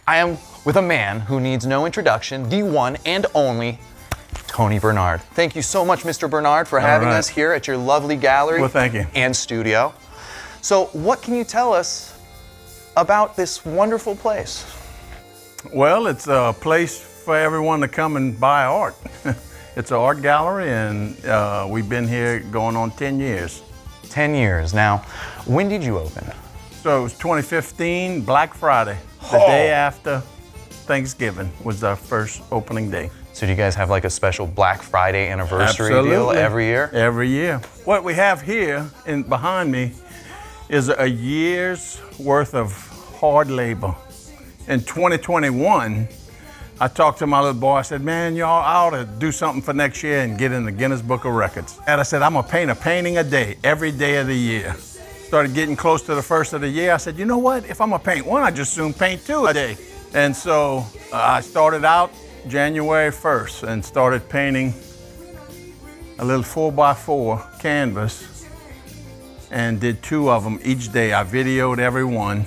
I am with a man who needs no introduction, the one and only Tony Bernard. Thank you so much, Mr. Bernard, for having us here at your lovely gallery. Well, thank you. And studio. So what can you tell us about this wonderful place? Well, it's a place for everyone to come and buy art. It's an art gallery, and we've been here going on 10 years. 10 years. Now, when did you open? So it was 2015, Black Friday. The day after Thanksgiving was our first opening day. So do you guys have like a special Black Friday anniversary deal every year? Every year. What we have here behind me is a year's worth of hard labor. In 2021, I talked to my little boy. I said, man, y'all ought to do something for next year and get in the Guinness Book of Records. And I said, I'm gonna paint a painting a day, every day of the year. Started getting close to the first of the year. I said, you know what? If I'm gonna paint one, I just soon paint two a day. And so I started out January 1st and started painting a little 4x4 canvas and did 2 of them each day. I videoed every one.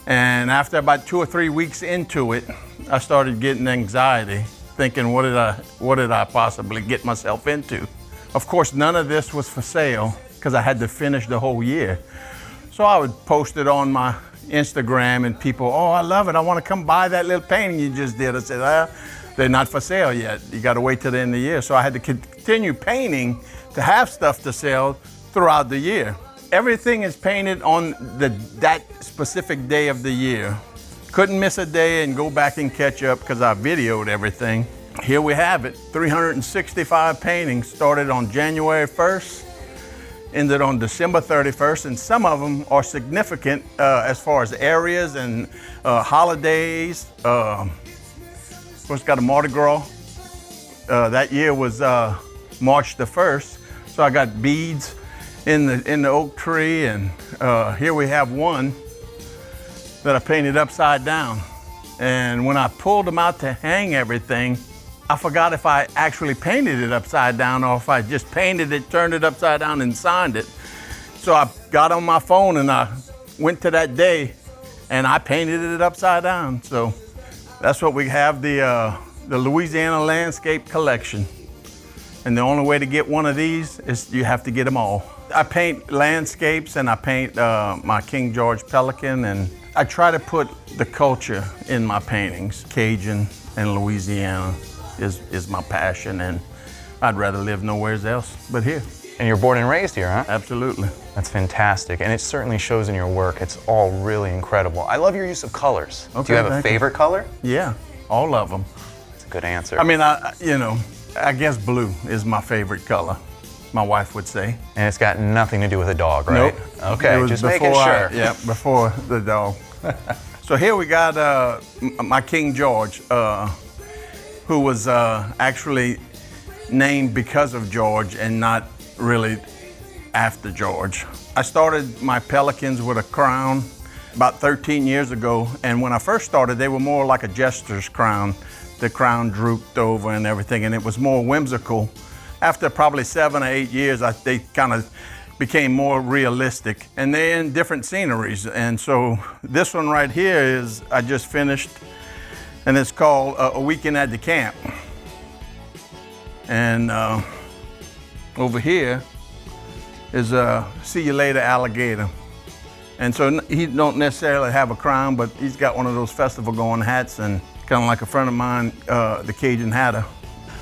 And after about 2 or 3 weeks into it, I started getting anxiety, thinking, what did I possibly get myself into? Of course, none of this was for sale because I had to finish the whole year. So I would post it on my Instagram and people, oh, I love it. I want to come buy that little painting you just did. I said, they're not for sale yet. You got to wait till the end of the year. So I had to continue painting to have stuff to sell throughout the year. Everything is painted on that specific day of the year. Couldn't miss a day and go back and catch up because I videoed everything. Here we have it, 365 paintings, started on January 1st, ended on December 31st, and some of them are significant as far as areas and holidays. First got a Mardi Gras. That year was March the 1st, so I got beads in the oak tree, and here we have one that I painted upside down. And when I pulled them out to hang everything, I forgot if I actually painted it upside down or if I just painted it, turned it upside down and signed it. So I got on my phone and I went to that day and I painted it upside down. So that's what we have, the Louisiana Landscape Collection. And the only way to get one of these is you have to get them all. I paint landscapes and I paint my King George Pelican, and I try to put the culture in my paintings. Cajun and Louisiana is my passion, and I'd rather live nowhere else but here. And you're born and raised here, huh? Absolutely. That's fantastic, and it certainly shows in your work. It's all really incredible. I love your use of colors. Okay, do you have a favorite color? Yeah, all of them. That's a good answer. I mean, I guess blue is my favorite color, my wife would say. And it's got nothing to do with a dog, right? Nope. Okay, just making sure. Yeah, before the dog. So here we got my King George, who was actually named because of George and not really after George. I started my pelicans with a crown about 13 years ago, and when I first started, they were more like a jester's crown. The crown drooped over and everything, and it was more whimsical. After probably 7 or 8 years, they kind of became more realistic, and they're in different sceneries. And so this one right here is, I just finished, and it's called A Weekend at the Camp. And over here is See You Later Alligator. And so he don't necessarily have a crown, but he's got one of those festival going hats, and kind of like a friend of mine, the Cajun Hatter.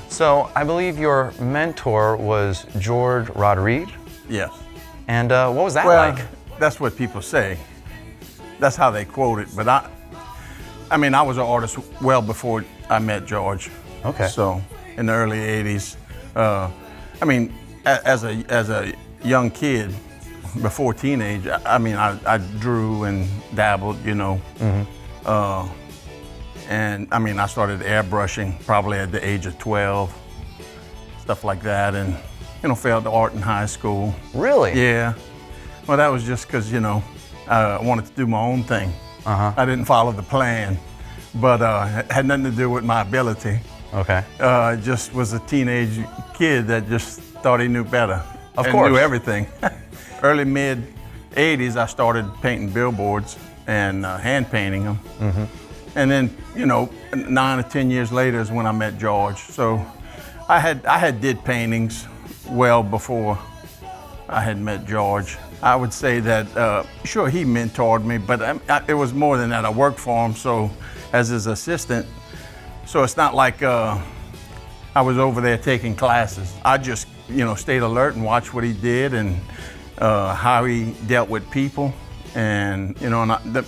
So I believe your mentor was George Rodriguez? Yes. And what was that like? That's what people say. That's how they quote it. But I mean, I was an artist well before I met George. Okay. So in the early 80s, I mean, as a young kid, before teenage, I mean, I drew and dabbled, you know. Mm-hmm. And I mean, I started airbrushing probably at the age of 12, stuff like that, and you know, failed art in high school. Really? Yeah. Well, that was just because, you know, I wanted to do my own thing. Uh-huh. I didn't follow the plan, but it had nothing to do with my ability. Okay. Just was a teenage kid that just thought he knew better. Of and course. Knew everything. Early mid 80s, I started painting billboards and hand painting them. Mm-hmm. And then, 9 or 10 years later is when I met George. So I had did paintings well before I had met George. I would say that, sure, he mentored me, but it was more than that. I worked for him, so as his assistant. So it's not like I was over there taking classes. I just, stayed alert and watched what he did and how he dealt with people. And,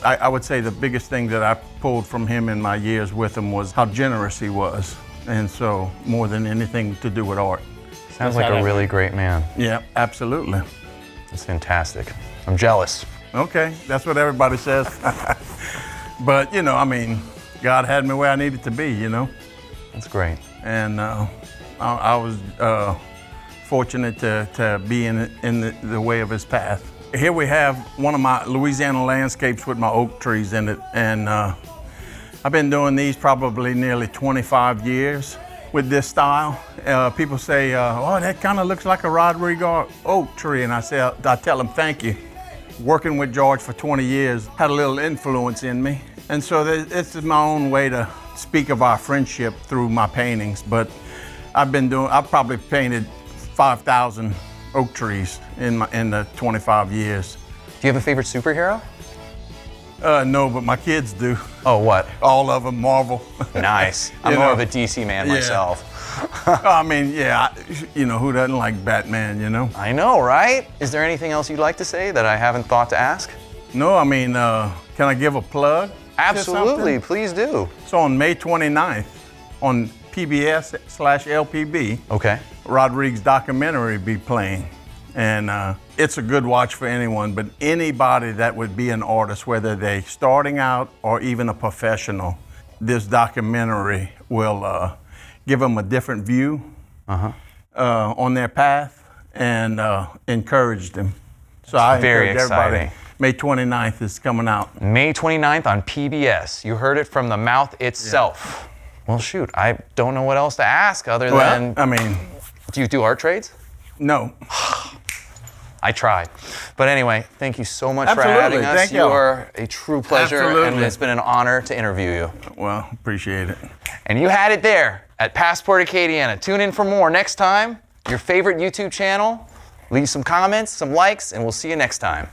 I would say the biggest thing that I pulled from him in my years with him was how generous he was. And so more than anything to do with art. Sounds like a really great man. Yeah, absolutely. That's fantastic. I'm jealous. Okay, that's what everybody says. But, God had me where I needed to be, That's great. And I was fortunate to be in the way of his path. Here we have one of my Louisiana landscapes with my oak trees in it. And I've been doing these probably nearly 25 years with this style. People say, oh, that kind of looks like a Rodrigo oak tree. And I tell them, thank you. Working with George for 20 years had a little influence in me. And so this is my own way to speak of our friendship through my paintings. But I've probably painted 5,000 oak trees in the 25 years. Do you have a favorite superhero? No, but my kids do. Oh, what? All of them, Marvel. Nice. I'm more of a DC man myself. Who doesn't like Batman, I know, right? Is there anything else you'd like to say that I haven't thought to ask? No, can I give a plug? Absolutely, please do. So on May 29th, on PBS/LPB, okay, Rodrigue's documentary will be playing. And it's a good watch for anyone, but anybody that would be an artist, whether they're starting out or even a professional, this documentary will give them a different view on their path and encourage them. So I very encourage everybody. exciting. May 29th is coming out. May 29th on PBS. You heard it from the mouth itself. Yeah. Well, shoot, I don't know what else to ask other than... Do you do art trades? No. I tried. But anyway, thank you so much Absolutely. for having us. Thank you are a true pleasure, Absolutely. and it's been an honor to interview you. Well, appreciate it. And you had it there at Passport Acadiana. Tune in for more next time. Your favorite YouTube channel. Leave some comments, some likes, and we'll see you next time.